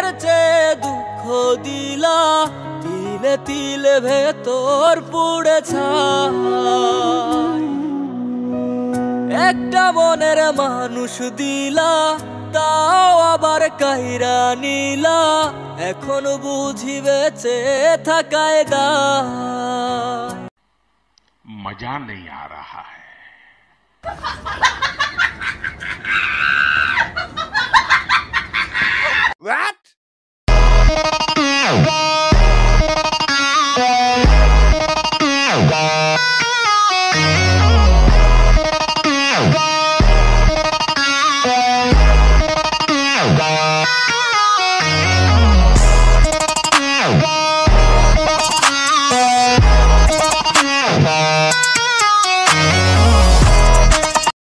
সুখের চেয়ে দুঃখ দিলা, তিলে তিলে ভেতর পুড়ে ছাই। একটা মনের মানুষ দিলা, তাও আবার কাইরা নিলা, এখন বুঝি বেঁচে থাকায় দায়। मजा नहीं आ रहा है। What?